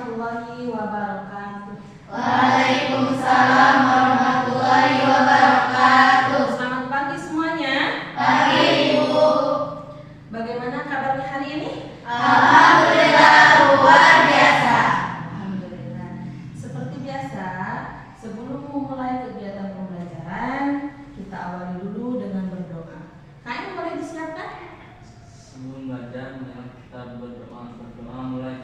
warahmatullahi wabarakatuh. Waalaikumsalam warahmatullahi wabarakatuh. Selamat pagi semuanya. Pagi Ibu. Bagaimana kabarnya hari ini? Alhamdulillah luar biasa. Alhamdulillah. Seperti biasa, sebelum memulai kegiatan pembelajaran, kita awali dulu dengan berdoa. Kalian boleh disiapkan? Sebelum belajar, marilah kita berdoa mulai.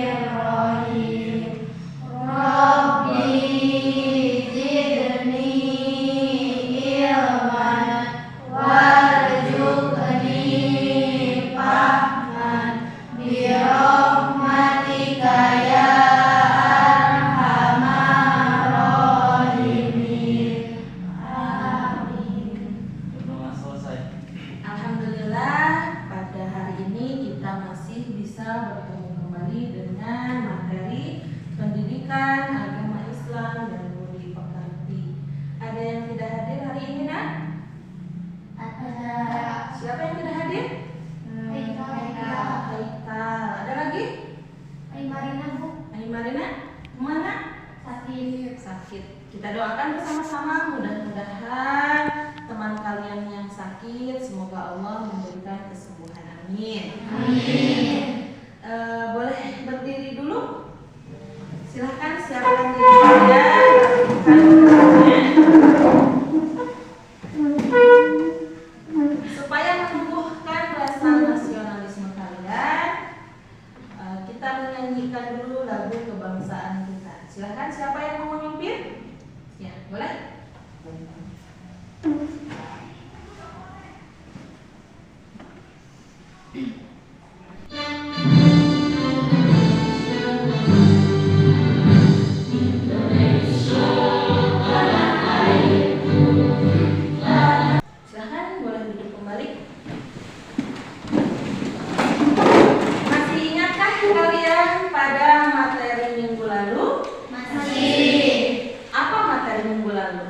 Bismillahirrahmanirrahim. Rabbi zidni ilman warzuqni fahman birahmatika ya arhamar rahimin. Amin. Berdoa selesai. Alhamdulillah, pada hari ini kita masih bisa bertemu kembali dengan materi pendidikan agama Islam dan budi pekerti. Ada yang tidak hadir hari ini, Nak? Siapa yang tidak hadir? Haikal. Ada lagi? Marina, kemana? Sakit. Kita doakan bersama-sama, mudah-mudahan teman kalian yang sakit semoga Allah memberikan kesembuhan. Amin. Boleh berdiri dulu? Silahkan siapkan diri supaya menumbuhkan rasa nasionalisme kalian. Kita menyanyikan dulu lagu kebangsaan kita. Silahkan, siapa yang mau memimpin? Ya, boleh. Silahkan, boleh duduk kembali. Masih ingatkah kalian pada materi minggu lalu? Apa materi minggu lalu?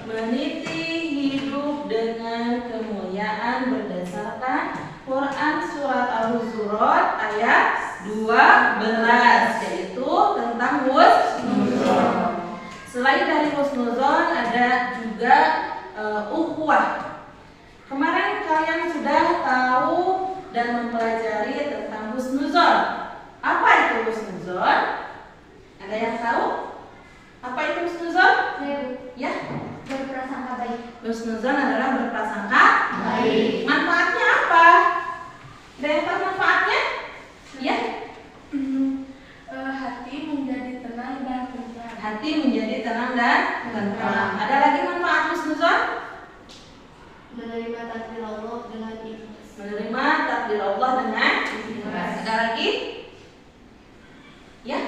Meniti hidup dengan kemuliaan berdasarkan Quran surat Al-Hujurat ayat 12, yaitu tentang husnuzon. Selain dari husnuzon ada juga ukhuwah. Kemarin kalian sudah tahu dan mempelajari tentang husnuzon. Apa itu husnuzon? Ada yang tahu? Apa itu husnuzon? Ya, Berprasangka baik. husnuzon adalah berprasangka Baik. Manfaatnya apa? Ada yang tahu manfaatnya? Ya, Hati menjadi tenang dan tentram. hati menjadi tenang dan tentram. Ada lagi manfaat husnuzon? Menerima takdir Allah dengan ikhlas. Menerima takdir Allah dengan ikhlas. Ada lagi? Ya,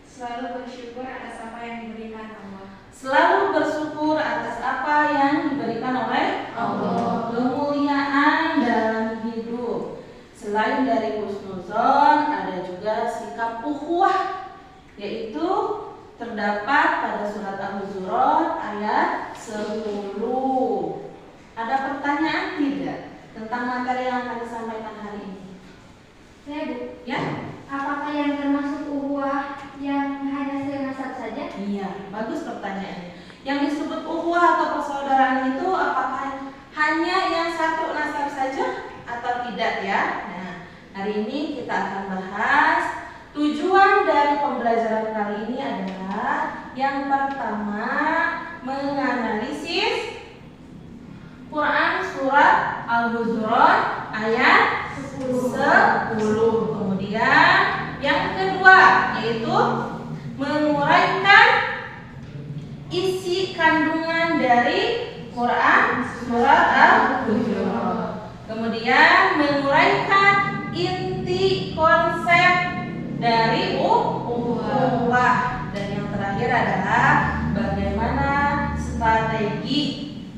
Selalu bersyukur atas apa yang diberikan Allah. selalu bersyukur atas apa yang diberikan oleh Allah. Kemuliaan dalam hidup. Selain dari husnuzon, ada juga sikap ukhuwah, yaitu terdapat pada surat Al-Hujurat ayat 10. Ada pertanyaan tidak tentang materi yang akan disampaikan hari ini? Ya? Apakah yang termasuk ukhuwah yang hanya senasab saja? Iya, bagus pertanyaannya. Yang disebut ukhuwah atau persaudaraan itu apakah hanya yang satu nasab saja atau tidak ya? Nah, hari ini kita akan bahas tujuan dari pembelajaran kali ini adalah yang pertama menganalisis Quran surat Al-Hujurat ayat 10. Kemudian yang kedua yaitu menguraikan isi kandungan dari Quran surat Al-Hujurat. Kemudian menguraikan inti konsep dari ukhuwah. Dan yang terakhir adalah bagaimana strategi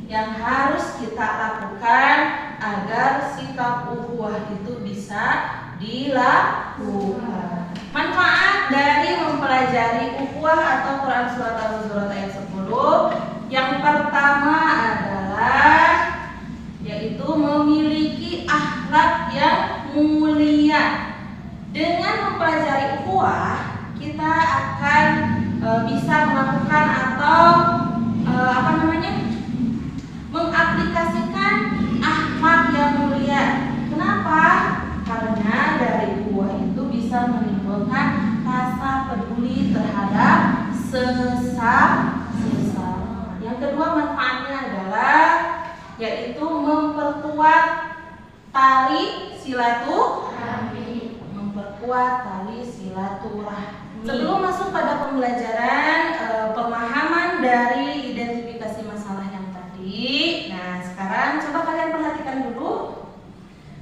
yang harus kita lakukan agar sikap ukhuwah itu bisa dilakukan. Manfaat dari mempelajari ukhuwah atau Quran surat Al-Hujurat ayat pertama adalah yaitu memiliki akhlak yang mulia. Dengan mempelajari ukhuwah, kita akan bisa melakukan atau mengaplikasikan akhlak yang mulia. Kenapa? Karena dari ukhuwah itu bisa menimbulkan rasa peduli terhadap sesama. Yang kedua manfaatnya adalah yaitu memperkuat tali silaturahmi. Sebelum masuk pada pembelajaran pemahaman dari identifikasi masalah yang tadi, nah sekarang coba kalian perhatikan dulu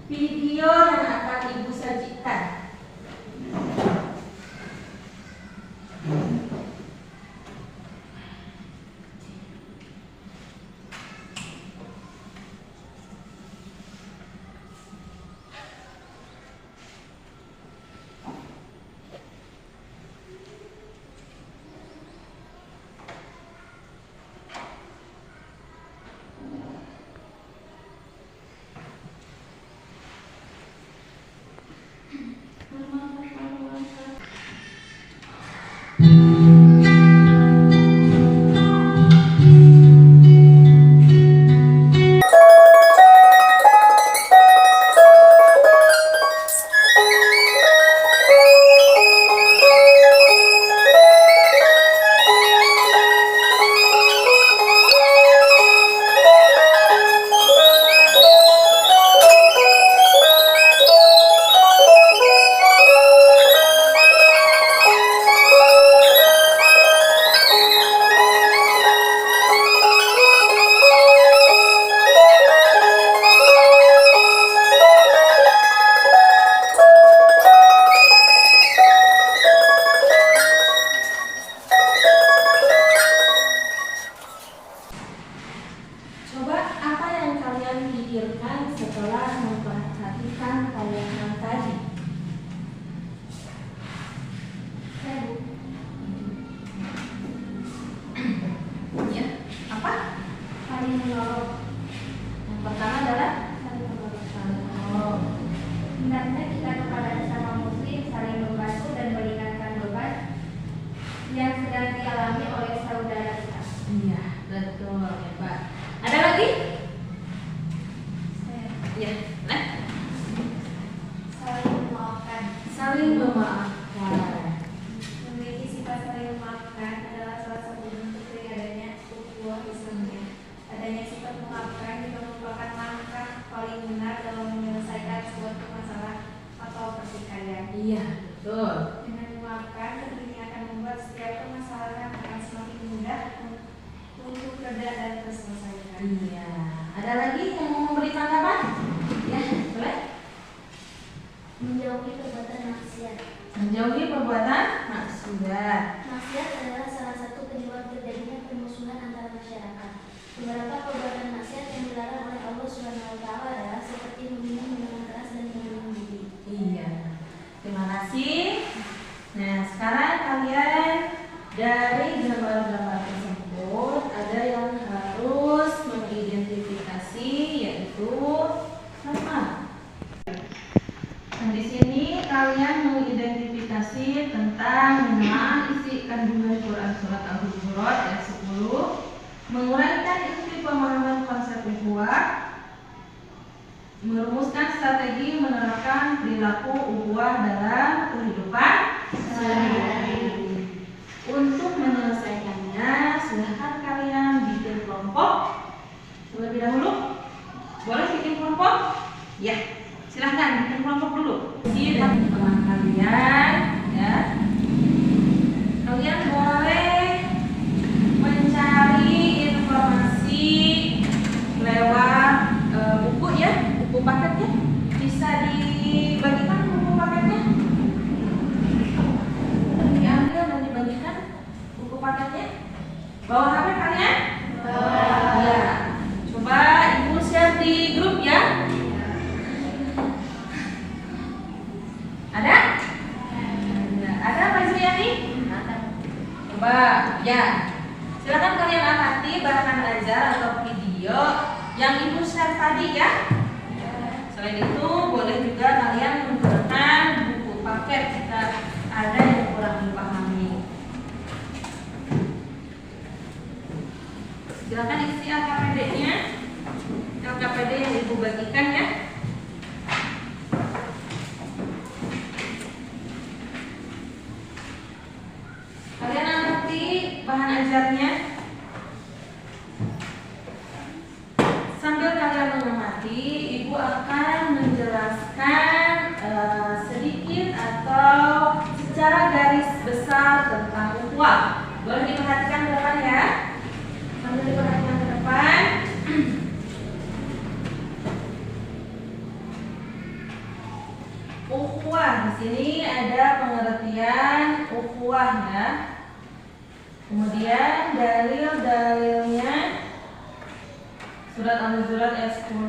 video yang akan Ibu sajikan. Setelah memperhatikan tayangan tadi, ya, apa? Saling menolong. Yang pertama adalah Saling menolong. menolong. Hendaknya kita kepada sesama muslim saling membantu dan meringankan beban yang sedang dialami oleh saudara kita. Iya, betul, hebat. Ada lagi? Ya, nah, Saling memaafkan. saling memaafkan. Memiliki sifat saling memaafkan adalah salah satu bentuk dari adanya ukhuwah Islamiyah. Adanya sifat memaafkan juga merupakan langkah paling benar dalam menyelesaikan suatu masalah atau pertikaian. Iya, betul. Dengan memaafkan, tentunya akan membuat setiap permasalahan akan semakin mudah untuk reda dan terselesaikan. Iya. Ada lagi yang mau memberi tanggapan? Ya, boleh. Menjauhi perbuatan maksiat. Menjauhi perbuatan maksiat. Maksiat adalah salah satu penyebab terjadinya permusuhan antara masyarakat. Beberapa perbuatan maksiat yang dilarang oleh Allah SWT adalah seperti meminum minuman keras dan membunuh diri. Iya. Terima kasih. Nah, sekarang kalian dari gambar-gambar tersebut ada yang harus mengidentifikasi, yaitu apa? Nah, di sini kalian mengidentifikasi tentang menelaah isi kandungan Quran surat Al-Hujurat ayat 10, menguraikan inti pemahaman konsep ukhuwah, merumuskan strategi menerapkan perilaku ukhuwah dalam kehidupan sehari-hari. Untuk menyelesaikannya, silahkan kalian bikin kelompok terlebih dahulu. Boleh bikin kelompok? Ya, silahkan bikin kelompok dulu. Di teman kalian, ya. Kalian boleh mencari informasi lewat buku ya, buku paketnya. Bisa dibagikan buku paketnya. Diambil dan dibagikan buku paketnya. Bawa HP kalian? Bawa. Ya. Coba Ibu share di grup ya. Ada? Ada Pak Zuyani? Coba ya. Silakan kalian amati bahan ajar atau video yang Ibu share tadi ya. Selain itu boleh juga kalian menggunakan buku paket jika ada yang kurang dipahami. Silakan isi LKPD-nya, LKPD yang Ibu bagikan ya. Kalian amati bahan ajarnya. Sambil kalian mengamati, Ibu akan menjelaskan sedikit atau secara garis besar tentang ukhuwah. Boleh diperhatikan ke depan ya. Sambil diperhatikan ke depan. Ukhuwah di sini ada pengertian ukhuwah ya. Kemudian dalil-dalilnya surat Al-Hujurat ayat 10.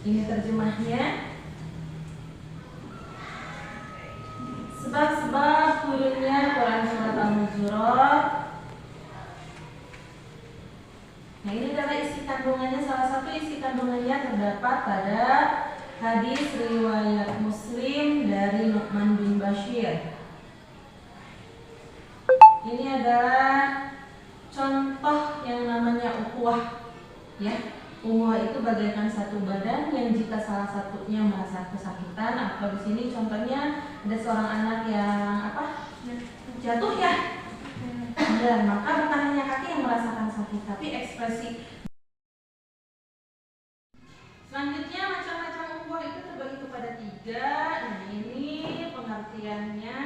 Ini terjemahnya. Sebab-sebab turunnya Quran surat Al-Hujurat. Nah, ini adalah isi kandungannya. Salah satu isi kandungannya terdapat pada hadis riwayat Muslim dari Nu'man bin Bashir. Ini adalah contoh yang namanya ukhuwah ya. Ukhuwah itu bagaikan satu badan yang jika salah satunya merasa kesakitan, atau di sini contohnya ada seorang anak yang jatuh ya. Dan maka bukan hanya kaki yang merasakan sakit, tapi ekspresi. Selanjutnya macam-macam ukhuwah itu terbagi kepada 3. Nah, ini pengertiannya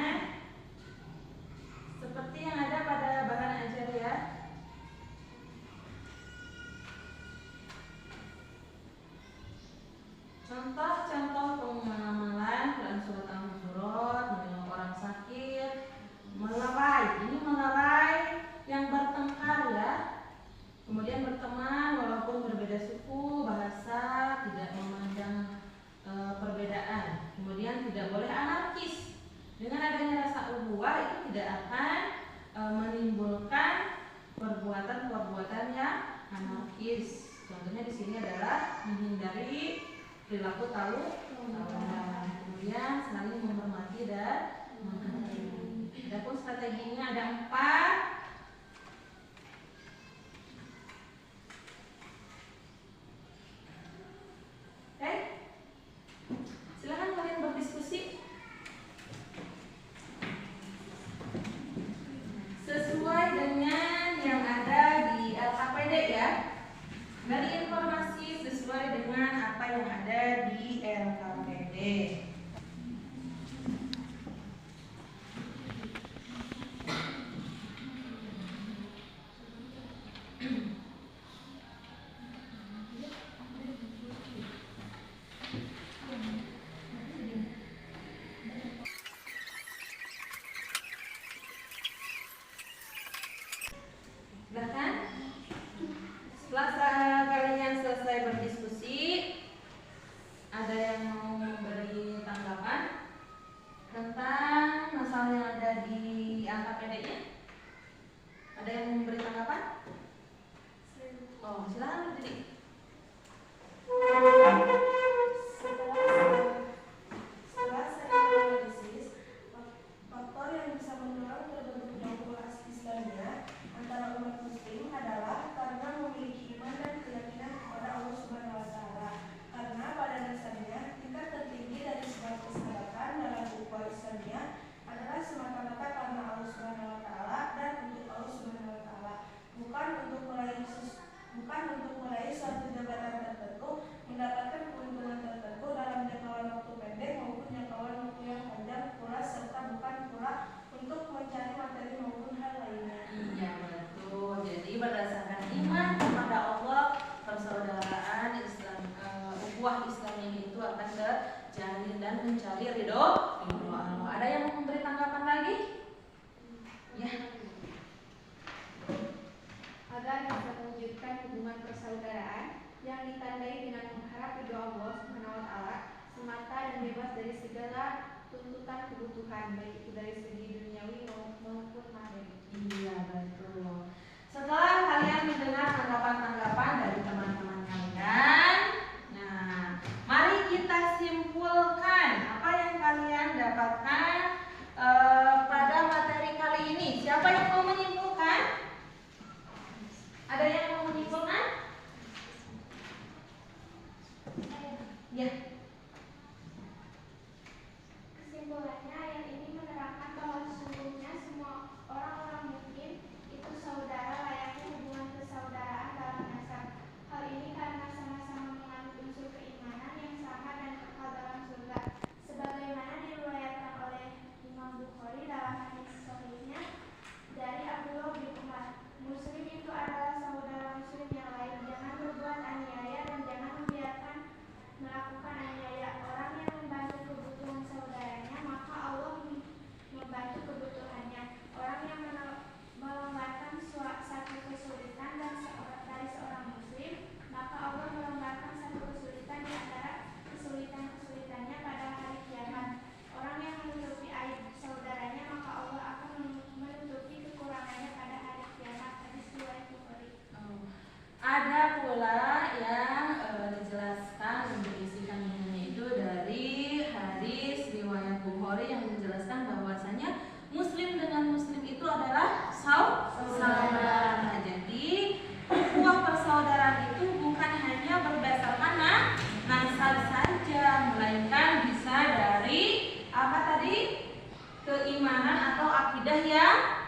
seperti yang ada pada bahan ajar ya. Contoh-contoh pengamalan Quran surat Al-Hujurat, menolong orang sakit, melerai. Ini melerai yang bertengkar ya. Kemudian berteman walaupun berbeda suku, bahasa, tidak memandang perbedaan. Kemudian tidak boleh anarkis. Dengan adanya rasa ukhuwah itu tidak akan menimbulkan perbuatan-perbuatan yang anarkis. Contohnya di sini adalah menghindari perilaku tawuran. Kemudian saling menghormati dan menghargai. Adapun strateginya ada 4. Oke, silakan kalian berdiskusi sesuai dengan yang ada di LKPD ya. Dari informasi sesuai dengan apa yang ada di LKPD. Silahkan. Setelah kalian selesai berdiskusi, ada yang mau memberi tanggapan tentang masalah yang ada di LKPD-nya? Ada yang mau memberi tanggapan? Oh, silakan berdiri. Setelah saya menganalisis faktor yang bisa mendorong terbentuknya ukhuwah Islamiyah antara umat muslim adalah karena memiliki iman dan keyakinan kepada Allah Subhanahu wa taala. Karena pada dasarnya tingkat tertinggi dari sebuah persahabatan dalam ukhuwah Islamiyah adalah semata-mata karena Allah Subhanahu wa taala dan untuk Allah Subhanahu wa taala, bukan untuk meraih suatu jabatan tertentu, mendapatkan keuntungan tertentu dalam jangkauan waktu pendek maupun jangkauan waktu yang panjang pula, serta bukan pula untuk mencari materi maupun hal lainnya. Iya betul. Jadi berdasarkan iman kepada Allah, persaudaraan Islam, ukhuwah Islamiyah itu akan terjalin dan mencari ridho Allah. Ada yang mau memberi tanggapan lagi? Ya. Agar bisa mewujudkan hubungan persaudaraan yang ditandai dengan mengharap ridho Allah Subhanahu wa taala semata dan bebas dari segala tuntutan kebutuhan, baik itu dari segi duniawi maupun akidah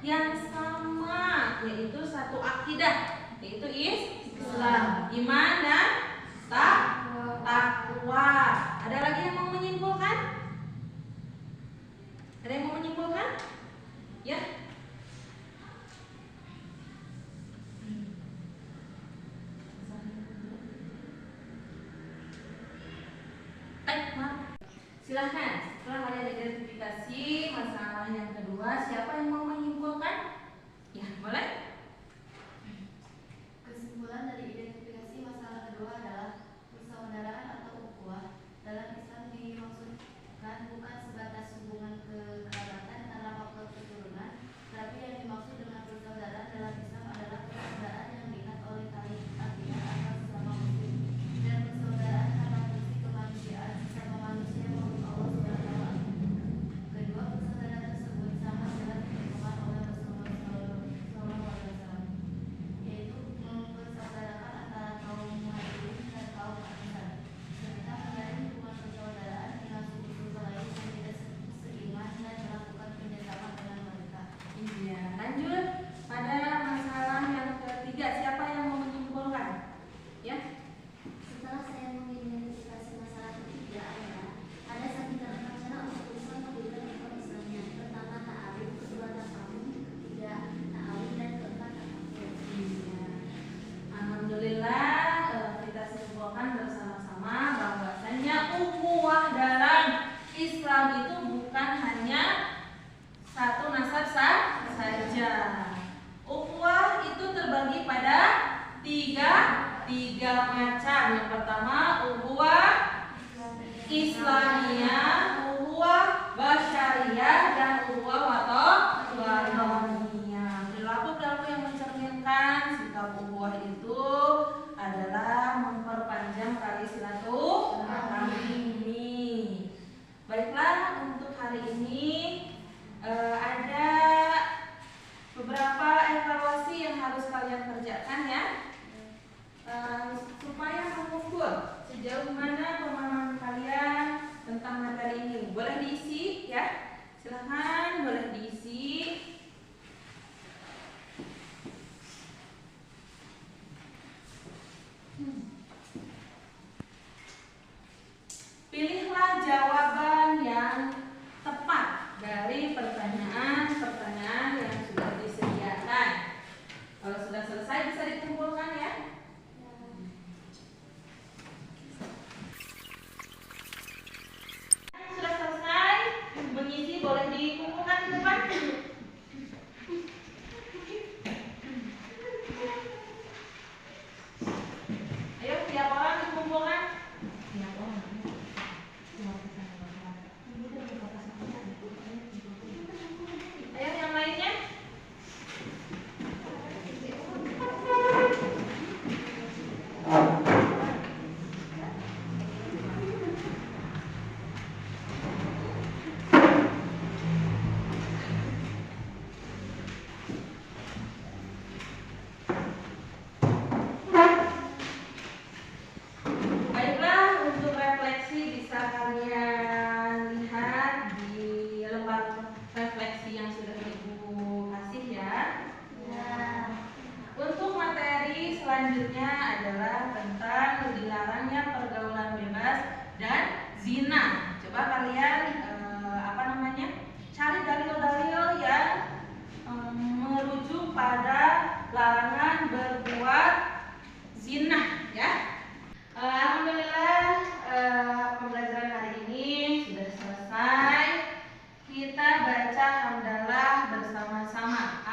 yang sama, yaitu satu akidah, yaitu Islam, iman dan takwa. Ada lagi yang mau menyimpulkan? Ada yang mau menyimpulkan? Ya. Silahkan, setelah kalian identifikasi masalah yang kedua, siapa yang mau menyimpulkan? Ya, boleh. Kesimpulan dari identifikasi masalah kedua adalah persaudaraan atau ukhuwah dalam Islam dimaksudkan bukan sebatas hubungan kekerabatan karena faktor keturunan, tetapi yang dimaksud dengan persaudaraan dalam Islam adalah persaudaraan yang diikat oleh tali akidah antar sesama muslim dan persaudaraan karena fungsi kemanusiaan sesama manusia maupun Allah Subhanahu wa Ta'ala. Kedua persaudaraan tersebut sama jelas ditemukan oleh Rasulullah SAW, yaitu mempersaudarakan antara kaum muhajirin dan kaum ansar, serta menjalin hubungan persaudaraan dengan suku-suku lain yang tidak seiman dan melakukan kerjasama dengan mereka. Iya, lanjut pada masalah yang ketiga, siapa yang mau menyimpulkan? Ya. Setelah saya mengidentifikasi masalah ketiga adalah ada 3 cara untuk bisa mendirikan ekor Islamnya. Pertama ta'aruf, kedua tafahum, ketiga ta'awun, dan keempat tafakkur. Iya. Alhamdulillah kita simpulkan bersama-sama bahwasanya ukhuwah dalam Islam itu bukan hanya satu nasab saja. Ukhuwah itu terbagi pada tiga macam. Yang pertama ukhuwah Islamiyah, ukhuwah basyariyah, dan ukhuwah watoniyah. Perilaku-perilaku yang mencerminkan sikap ukhuwah itu adalah memperpanjang tali silaturahmi ini. Baiklah, untuk hari ini ada beberapa evaluasi yang harus kalian kerjakan ya, supaya mengukur sejauh mana pemahaman kalian tentang materi ini. Boleh diisi ya, silahkan boleh diisi. Pilihlah jawaban yang tepat dari pertanyaan-pertanyaan yang sudah disediakan. Kalau sudah selesai bisa dikumpulkan ya. Sudah selesai mengisi, boleh dikumpulkan di depan. Ayo tiap orang dikumpulkan. Tiap orang. Ayo yang lainnya. Baiklah, untuk refleksi bisa kalian lihat di lembar refleksi yang sudah Ibu kasih ya. Untuk materi selanjutnya adalah tentang dilarangnya pergaulan bebas dan zina. Coba kalian cari dalil-dalil yang merujuk pada larangan berbuat zina ya. Alhamdulillah pembelajaran hari ini sudah selesai. Kita baca hamdalah bersama-sama.